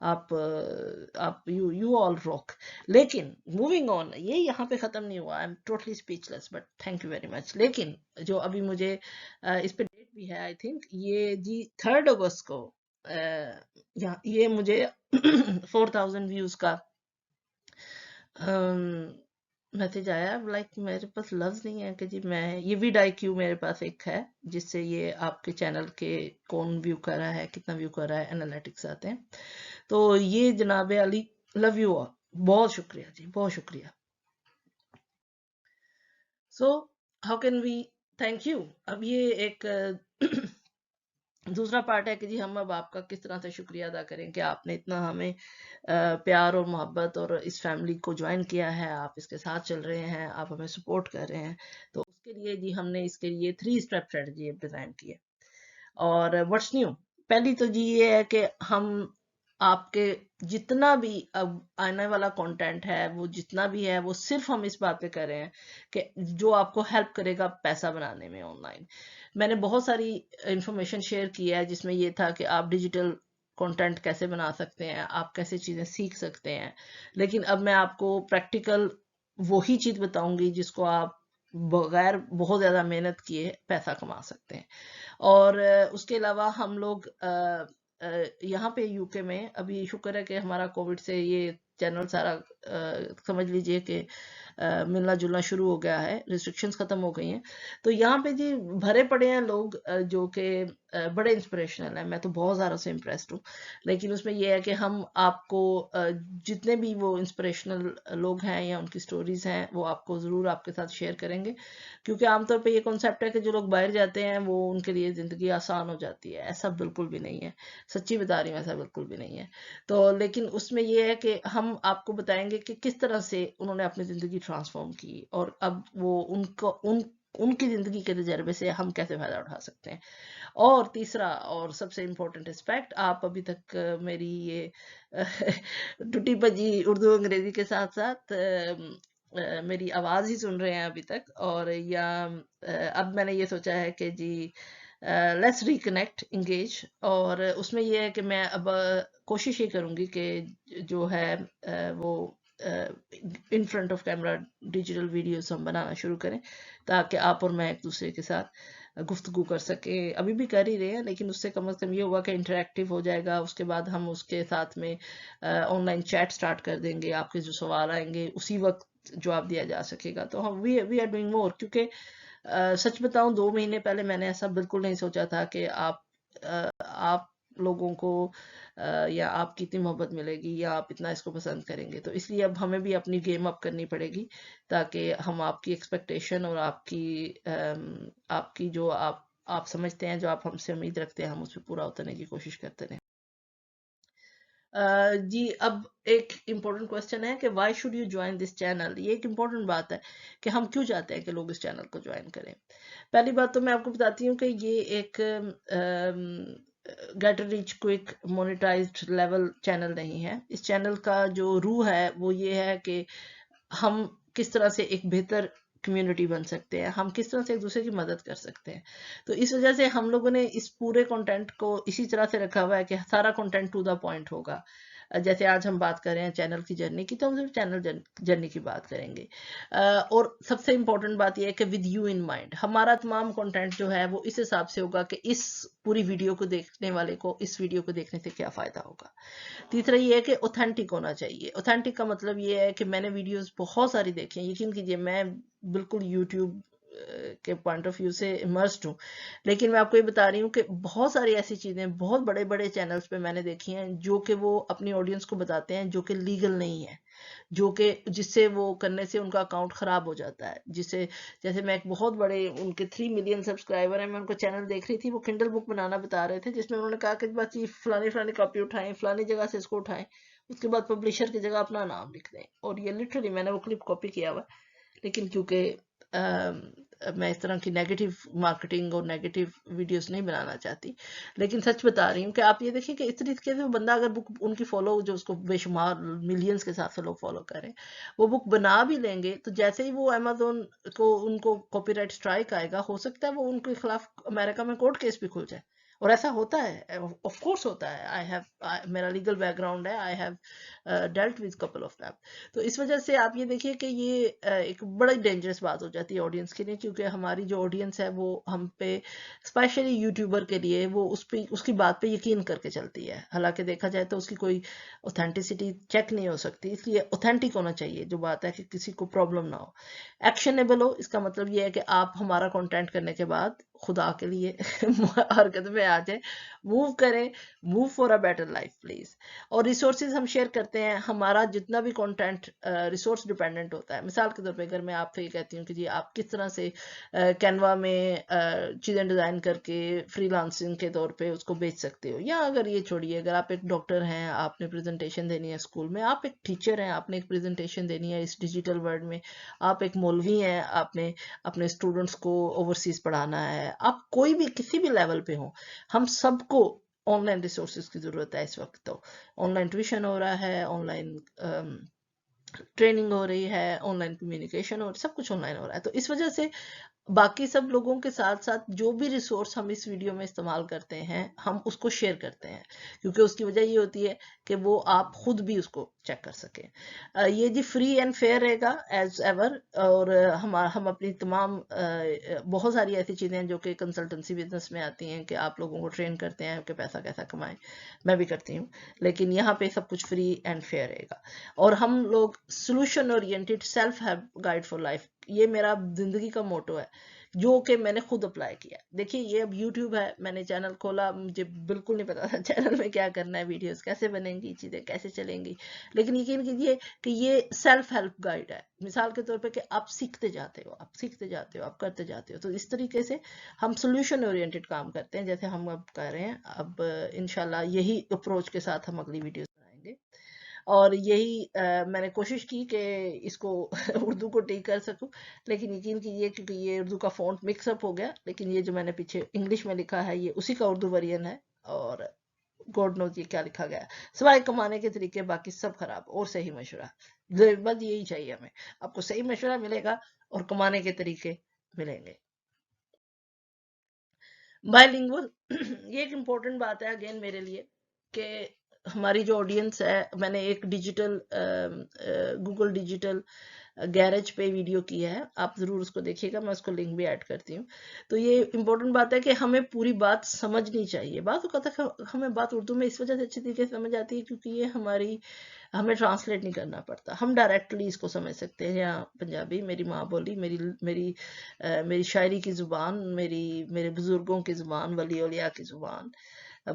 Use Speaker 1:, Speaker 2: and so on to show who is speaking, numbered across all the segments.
Speaker 1: آپ you all rock. لیکن moving on, یہ یہاں پہ ختم نہیں ہوا. I am totally speech less, but thank you very much. لیکن جو ابھی مجھے اس پہ ڈیٹ بھی ہے، آئی تھنک یہ جی 3 اگست کو یہ مجھے 4000 ویوز کا میسج آیا. لائک میرے پاس لفظ نہیں ہے کہ جی میں یہ ویڈ آئی کیو میرے پاس ایک ہے جس سے یہ آپ کے چینل کے کون ویو کر رہا ہے، کتنا ویو کر رہا ہے، انالیٹکس آتے ہیں. تو یہ جناب علی، لو یو آل، بہت شکریہ جی، بہت شکریہ. So how can we thank you. اب یہ ایک دوسرا پارٹ ہے کہ جی ہم اب آپ کا کس طرح سے شکریہ ادا کریں کہ آپ نے اتنا ہمیں پیار اور محبت اور اس فیملی کو جوائن کیا ہے، آپ اس کے ساتھ چل رہے ہیں، آپ ہمیں سپورٹ کر رہے ہیں. تو اس کے لیے جی ہم نے اس کے لیے 3 اسٹیپ اسٹریٹجی ڈیزائن کی ہے. اور واٹس نیو، پہلی تو جی یہ ہے کہ ہم آپ کے جتنا بھی اب آنے والا کانٹینٹ ہے، وہ جتنا بھی ہے، وہ صرف ہم اس بات پہ کر رہے ہیں کہ جو آپ کو ہیلپ کرے گا پیسہ بنانے میں آن لائن. میں نے بہت ساری انفارمیشن شیئر کی ہے جس میں یہ تھا کہ آپ ڈیجیٹل کانٹینٹ کیسے بنا سکتے ہیں، آپ کیسے چیزیں سیکھ سکتے ہیں. لیکن اب میں آپ کو پریکٹیکل وہی چیز بتاؤں گی جس کو آپ بغیر بہت زیادہ محنت کیے پیسہ کما سکتے ہیں. اور اس کے علاوہ ہم لوگ یہاں پہ یو کے میں ابھی شکر ہے کہ ہمارا کووڈ سے یہ چینل سارا سمجھ لیجئے کہ ملنا جلنا شروع ہو گیا ہے، ریسٹرکشنز ختم ہو گئی ہیں. تو یہاں پہ جی بھرے پڑے ہیں لوگ جو کہ بڑے انسپریشنل ہیں. میں تو بہت زیادہ سے امپریسڈ ہوں. لیکن اس میں یہ ہے کہ ہم آپ کو جتنے بھی وہ انسپریشنل لوگ ہیں یا ان کی سٹوریز ہیں وہ آپ کو ضرور آپ کے ساتھ شیئر کریں گے. کیونکہ عام طور پہ یہ کنسیپٹ ہے کہ جو لوگ باہر جاتے ہیں وہ ان کے لیے زندگی آسان ہو جاتی ہے. ایسا بالکل بھی نہیں ہے، سچی بتا رہی ہوں، ایسا بالکل بھی نہیں ہے. تو لیکن اس میں یہ ہے کہ ہم آپ کو بتائیں گے کہ کس طرح سے انہوں نے اپنی زندگی ٹرانسفارم کی اور اب وہ ان کی زندگی کے تجربے سے ہم کیسے فائدہ اٹھا سکتے ہیں. اور تیسرا اور سب سے امپورٹنٹ اسپیکٹ، آپ ابھی تک میری یہ ٹوٹی بجی اردو انگریزی کے ساتھ ساتھ میری آواز ہی سن رہے ہیں ابھی تک. اور یا اب میں نے یہ سوچا ہے کہ جی لیٹس ریکنیکٹ، انگیج. اور اس میں یہ ہے کہ میں اب کوشش یہ کروں گی کہ جو ہے وہ in front of camera digital videos ہم بنانا شروع کریں تاکہ آپ اور میں ایک دوسرے کے ساتھ گفتگو کر سکیں. ابھی بھی کر ہی رہے ہیں لیکن اس سے کم از کم یہ ہوگا کہ انٹریکٹیو ہو جائے گا. اس کے بعد ہم اس کے ساتھ میں آن لائن چیٹ سٹارٹ کر دیں گے. آپ کے جو سوال آئیں گے اسی وقت جواب دیا جا سکے گا. تو ہم وی آر ڈوئنگ مور. کیونکہ سچ بتاؤں 2 مہینے پہلے میں نے ایسا بالکل نہیں سوچا تھا کہ آپ لوگوں کو یا آپ کی اتنی محبت ملے گی یا آپ اتنا اس کو پسند کریں گے. تو اس لیے اب ہمیں بھی اپنی گیم اپ کرنی پڑے گی تاکہ ہم آپ کی ایکسپیکٹیشن اور آپ کی جو آپ سمجھتے ہیں، جو آپ ہم سے امید رکھتے ہیں، ہم اس پہ پورا اترنے کی کوشش کرتے رہیں. جی اب ایک امپورٹنٹ کوشچن ہے کہ why should you join this channel. یہ ایک امپورٹنٹ بات ہے کہ ہم کیوں چاہتے ہیں کہ لوگ اس چینل کو جوائن کریں. پہلی بات تو میں آپ کو بتاتی ہوں کہ یہ ایک get reach quick monetized level channel نہیں ہے. اس چینل کا جو روح ہے وہ یہ ہے کہ ہم کس طرح سے ایک بہتر کمیونٹی بن سکتے ہیں، ہم کس طرح سے ایک دوسرے کی مدد کر سکتے ہیں. تو اس وجہ سے ہم لوگوں نے اس پورے کنٹینٹ کو اسی طرح سے رکھا ہوا ہے کہ سارا کنٹینٹ ٹو دا پوائنٹ ہوگا. جیسے آج ہم بات کر رہے ہیں چینل کی جرنی کی، تو ہم صرف چینل جرنی کی بات کریں گے. اور سب سے امپورٹنٹ بات یہ ہے کہ ود یو ان مائنڈ ہمارا تمام کنٹینٹ جو ہے وہ اس حساب سے ہوگا کہ اس پوری ویڈیو کو دیکھنے والے کو اس ویڈیو کو دیکھنے سے کیا فائدہ ہوگا. تیسرا یہ ہے کہ اوتھینٹک ہونا چاہیے. اوتھینٹک کا مطلب یہ ہے کہ میں نے ویڈیوز بہت ساری دیکھی ہیں، یقین کیجئے میں بالکل یوٹیوب کے پوائنٹ آف ویو سے امرسڈ ہوں. لیکن میں آپ کو یہ بتا رہی ہوں کہ بہت ساری ایسی چیزیں بہت بڑے بڑے چینلز پہ میں نے دیکھی ہیں جو کہ وہ اپنی آڈینس کو بتاتے ہیں جو کہ لیگل نہیں ہے، جو کہ جس سے وہ کرنے سے ان کا اکاؤنٹ خراب ہو جاتا ہے. جیسے میں ایک بہت بڑے ان کے 3 ملین سبسکرائبر ہیں، میں ان کا چینل دیکھ رہی تھی، وہ کنڈل بک بنانا بتا رہے تھے جس میں انہوں نے کہا کہ بس یہ فلانی کاپی اٹھائیں، فلانی جگہ سے اس کو اٹھائیں، اس کے بعد پبلشر کی جگہ اپنا نام لکھ دیں. اور یہ لٹرلی میں نے وہ کلپ کاپی کیا ہوا. لیکن کیونکہ میں اس طرح کی نیگیٹو مارکیٹنگ اور نیگیٹو ویڈیوز نہیں بنانا چاہتی، لیکن سچ بتا رہی ہوں کہ آپ یہ دیکھیں کہ اس طریقے سے وہ بندہ اگر بک ان کی فالو جو اس کو بے شمار ملینز کے ساتھ سے لوگ فالو کریں، وہ بک بنا بھی لیں گے تو جیسے ہی وہ امیزون کو ان کو کاپی رائٹ اسٹرائک آئے گا، ہو سکتا ہے وہ ان کے خلاف امریکہ میں کورٹ کیس بھی کھل جائے اور ایسا ہوتا ہے، آف کورس ہوتا ہے. میرا لیگل بیک گراؤنڈ ہے، I have dealt with couple of them. تو اس وجہ سے آپ یہ دیکھیے کہ یہ ایک بڑا ڈینجرس بات ہو جاتی ہے آڈینس کے لیے، کیونکہ ہماری جو آڈینس ہے وہ ہم پہ اسپیشلی یوٹیوبر کے لیے وہ اس کی بات پہ یقین کر کے چلتی ہے، حالانکہ دیکھا جائے تو اس کی کوئی اوتھینٹسٹی چیک نہیں ہو سکتی. اس لیے اوتھینٹک ہونا چاہیے جو بات ہے، کہ کسی کو پرابلم نہ ہو، ایکشنیبل ہو. اس کا مطلب یہ ہے کہ آپ ہمارا کنٹینٹ کرنے کے بعد خدا کے لیے حرکت میں آ جائے، موو کریں، move for a better life please. اور ریسورسز ہم شیئر کرتے ہیں، ہمارا جتنا بھی کنٹینٹ ریسورس ڈیپینڈنٹ ہوتا ہے. مثال کے طور پہ اگر میں آپ سے یہ کہتی ہوں کہ جی آپ کس طرح سے کینوا میں چیزیں ڈیزائن کر کے فری لانسنگ کے طور پہ اس کو بیچ سکتے ہو، یا اگر یہ چھوڑیے، اگر آپ ایک ڈاکٹر ہیں، آپ نے پریزنٹیشن دینی ہے اسکول میں، آپ ایک ٹیچر ہیں، آپ نے ایک پریزنٹیشن دینی ہے اس ڈیجیٹل ورلڈ میں، آپ ایک مولوی ہیں، آپ نے اپنے اسٹوڈنٹس کو اوورسیز پڑھانا ہے، آپ کوئی بھی کسی بھی لیول پہ ہوں، ہم سب کو آن لائن ریسورسز کی ضرورت ہے اس وقت. تو آن لائن ٹیوشن ہو رہا ہے، آن لائن ٹریننگ ہو رہی ہے، آن لائن کمیونیکیشن ہو رہا ہے، سب کچھ آن لائن ہو رہا ہے. تو اس وجہ سے باقی سب لوگوں کے ساتھ ساتھ جو بھی ریسورس ہم اس ویڈیو میں استعمال کرتے ہیں ہم اس کو شیئر کرتے ہیں، کیونکہ اس کی وجہ یہ ہوتی ہے کہ وہ آپ خود بھی اس کو چیک کر سکیں. یہ جی فری اینڈ فیئر رہے گا ایز ایور. اور ہم اپنی تمام بہت ساری ایسی چیزیں ہیں جو کہ کنسلٹنسی بزنس میں آتی ہیں کہ آپ لوگوں کو ٹرین کرتے ہیں کہ پیسہ کیسا کمائیں، میں بھی کرتی ہوں، لیکن یہاں پہ سب کچھ فری اینڈ فیئر رہے گا. اور ہم لوگ solution oriented self help guide for life, یہ میرا زندگی کا موٹو ہے جو کہ میں نے خود اپلائی کیا. دیکھیے یہ اب یوٹیوب ہے، میں نے چینل کھولا، مجھے بالکل نہیں پتا تھا چینل میں کیا کرنا ہے، ویڈیوز کیسے بنیں گی، چیزیں کیسے چلیں گی، لیکن یقین کیجیے کہ یہ سیلف ہیلپ گائیڈ ہے. مثال کے طور پہ کہ آپ سیکھتے جاتے ہو، آپ سیکھتے جاتے ہو، آپ کرتے جاتے ہو. تو اس طریقے سے ہم سولوشن اورینٹیڈ کام کرتے ہیں، جیسے ہم اب کر رہے ہیں. اب انشاءاللہ یہی اپروچ کے ساتھ ہم اگلی ویڈیوز بنائیں گے. اور یہی میں نے کوشش کی کہ اس کو اردو کو ٹیک کر سکوں، لیکن یقین کیجیے کیونکہ یہ اردو کا فونٹ مکس اپ ہو گیا، لیکن یہ جو میں نے پیچھے انگلش میں لکھا ہے یہ اسی کا اردو ورژن ہے. اور گوڈ نوز یہ کیا لکھا گیا ہے، سوائے کمانے کے طریقے باقی سب خراب. اور صحیح مشورہ، بس یہی چاہیے ہمیں، آپ کو صحیح مشورہ ملے گا اور کمانے کے طریقے ملیں گے. بائے لنگول یہ ایک امپورٹنٹ بات ہے اگین میرے لیے، کہ ہماری جو آڈینس ہے، میں نے ایک ڈیجیٹل گوگل ڈیجیٹل گیرج پہ ویڈیو کی ہے، آپ ضرور اس کو دیکھیے گا، میں اس کو لنک بھی ایڈ کرتی ہوں. تو یہ امپورٹنٹ بات ہے کہ ہمیں پوری بات سمجھنی چاہیے. بات اوقات ہمیں بات اردو میں اس وجہ سے اچھی طریقے سے سمجھ آتی ہے کیونکہ یہ ہمیں ٹرانسلیٹ نہیں کرنا پڑتا، ہم ڈائریکٹلی اس کو سمجھ سکتے ہیں. یا پنجابی میری ماں بولی، میری شاعری کی زبان، میرے بزرگوں کی زبان، ولی اولیاء کی زبان،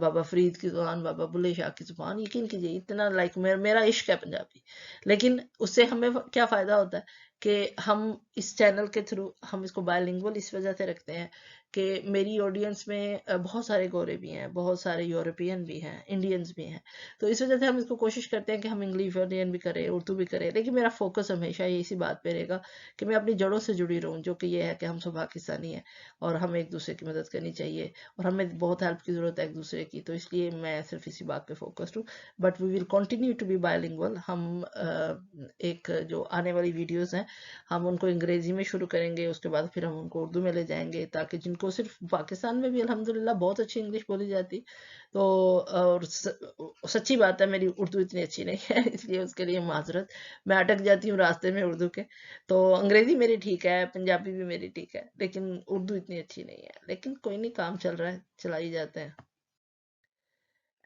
Speaker 1: بابا فرید کی زبان، بابا بلے شاہ کی زبان. یقین کیجیے اتنا لائک میرا عشق ہے پنجابی. لیکن اس سے ہمیں کیا فائدہ ہوتا ہے کہ ہم اس چینل کے تھرو ہم اس کو بائے لنگول اس وجہ سے رکھتے ہیں کہ میری آڈینس میں بہت سارے گورے بھی ہیں، بہت سارے یورپین بھی ہیں، انڈینز بھی ہیں. تو اس وجہ سے ہم اس کو کوشش کرتے ہیں کہ ہم انگلش ورژن بھی کریں، اردو بھی کریں، لیکن میرا فوکس ہمیشہ یہ اسی بات پہ رہے گا کہ میں اپنی جڑوں سے جڑی رہوں، جو کہ یہ ہے کہ ہم سب پاکستانی ہیں اور ہمیں ایک دوسرے کی مدد کرنی چاہیے اور ہمیں بہت ہیلپ کی ضرورت ہے ایک دوسرے کی. تو اس لیے میں صرف اسی بات پہ فوکسڈ ہوں. But we will continue to be bilingual. ہم ایک جو آنے والی ویڈیوز ہیں ہم ان کو انگریزی میں شروع کریں گے، اس کے بعد پھر ہم ان کو اردو میں لے جائیں گے، تاکہ جن کو صرف پاکستان میں بھی الحمدللہ بہت اچھی انگلش بولی جاتی. تو اور سچی بات ہے میری اردو اتنی اچھی نہیں ہے اس لیے اس کے لیے معذرت، میں اٹک جاتی ہوں راستے میں اردو کے. تو انگریزی میری ٹھیک ہے، پنجابی بھی میری ٹھیک ہے، لیکن اردو اتنی اچھی نہیں ہے. لیکن کوئی نہیں، کام چل رہا ہے، چلائی جاتے ہیں.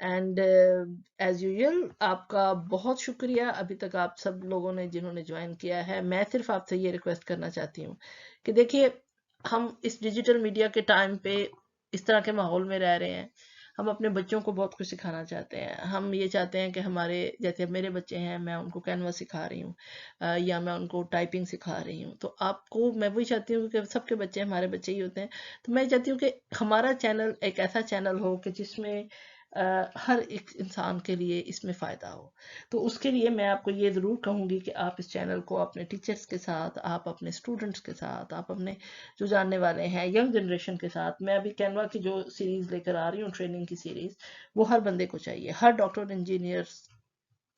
Speaker 1: اینڈ ایز یوزل آپ کا بہت شکریہ ابھی تک آپ سب لوگوں نے جنہوں نے جوائن کیا ہے. میں صرف آپ سے یہ ریکویسٹ کرنا چاہتی ہوں کہ دیکھیے ہم اس ڈیجیٹل میڈیا کے ٹائم پہ اس طرح کے ماحول میں رہ رہے ہیں. ہم اپنے بچوں کو بہت کچھ سکھانا چاہتے ہیں. ہم یہ چاہتے ہیں کہ ہمارے جیسے میرے بچے ہیں، میں ان کو کینوا سکھا رہی ہوں یا میں ان کو ٹائپنگ سکھا رہی ہوں. تو آپ کو میں وہی چاہتی ہوں کہ سب کے بچے ہمارے بچے ہی ہوتے ہیں. تو میں چاہتی ہوں کہ ہمارا چینل ایک ایسا چینل ہو کہ جس میں ہر ایک انسان کے لیے اس میں فائدہ ہو. تو اس کے لیے میں آپ کو یہ ضرور کہوں گی کہ آپ اس چینل کو اپنے ٹیچرز کے ساتھ، آپ اپنے اسٹوڈنٹس کے ساتھ، آپ اپنے جو جاننے والے ہیں ینگ جنریشن کے ساتھ. میں ابھی کینوا کی جو سیریز لے کر آ رہی ہوں، ٹریننگ کی سیریز، وہ ہر بندے کو چاہیے، ہر ڈاکٹر، انجینئر،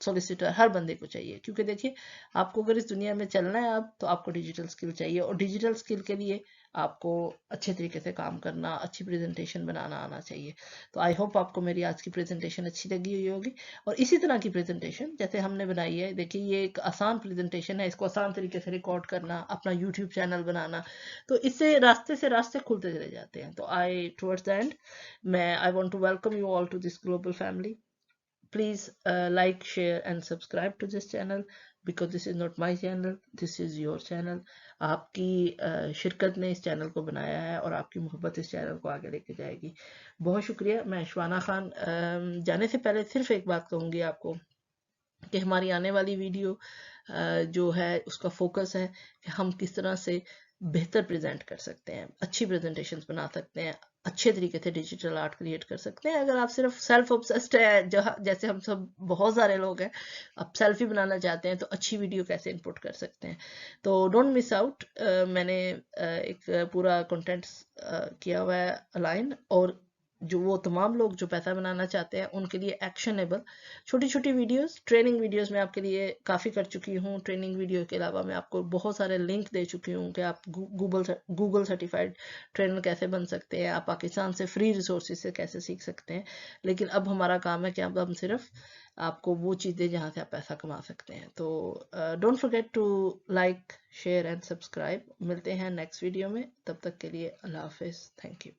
Speaker 1: سولیسیٹر، ہر بندے کو چاہیے. کیونکہ دیکھیے آپ کو اگر اس دنیا میں چلنا ہے تو آپ کو ڈیجیٹل سکل چاہیے، اور ڈیجیٹل سکل کے لیے آپ کو اچھے طریقے سے کام کرنا، اچھی پریزنٹیشن بنانا آنا چاہیے. تو آئی ہوپ آپ کو میری آج کی پریزنٹیشن اچھی لگی ہوئی ہوگی. اور اسی طرح کی پریزنٹیشن جیسے ہم نے بنائی ہے، دیکھیے یہ ایک آسان پریزنٹیشن ہے، اس کو آسان طریقے سے ریکارڈ کرنا، اپنا یوٹیوب چینل بنانا، تو اس سے راستے کھلتے چلے جاتے ہیں. تو towards the and I want to welcome you all to this global family. Please like, share and subscribe to this channel because this is not my channel, this is your channel. آپ کی شرکت نے اس channel کو بنایا ہے اور آپ کی محبت اس چینل کو آگے لے کے جائے گی. بہت شکریہ. میں شبانہ خان جانے سے پہلے صرف ایک بات کہوں گی آپ کو کہ ہماری آنے والی ویڈیو جو ہے اس کا فوکس ہے کہ ہم کس طرح سے بہتر پریزنٹ کر سکتے ہیں، اچھی پریزنٹیشنز بنا سکتے ہیں، اچھے طریقے سے ڈیجیٹل آرٹ کریٹ کر سکتے ہیں. اگر آپ صرف سیلف obsessed ہے جیسے ہم سب بہت سارے لوگ ہیں، آپ سیلفی بنانا چاہتے ہیں تو اچھی ویڈیو کیسے انپٹ کر سکتے ہیں. تو ڈونٹ مس آؤٹ. میں نے ایک پورا کنٹینٹ کیا ہوا ہے الائن، اور جو وہ تمام لوگ جو پیسہ بنانا چاہتے ہیں ان کے لیے ایکشنیبل چھوٹی چھوٹی ویڈیوز، ٹریننگ ویڈیوز میں آپ کے لیے کافی کر چکی ہوں. ٹریننگ ویڈیو کے علاوہ میں آپ کو بہت سارے لنک دے چکی ہوں کہ آپ گوگل سرٹیفائڈ ٹرینر کیسے بن سکتے ہیں، آپ پاکستان سے فری ریسورسز سے کیسے سیکھ سکتے ہیں. لیکن اب ہمارا کام ہے کہ اب ہم صرف آپ کو وہ چیز دیں جہاں سے آپ پیسہ کما سکتے ہیں. تو don't forget to like, share and subscribe. ملتے ہیں نیکسٹ ویڈیو میں، تب تک کے لیے اللہ حافظ. Thank you.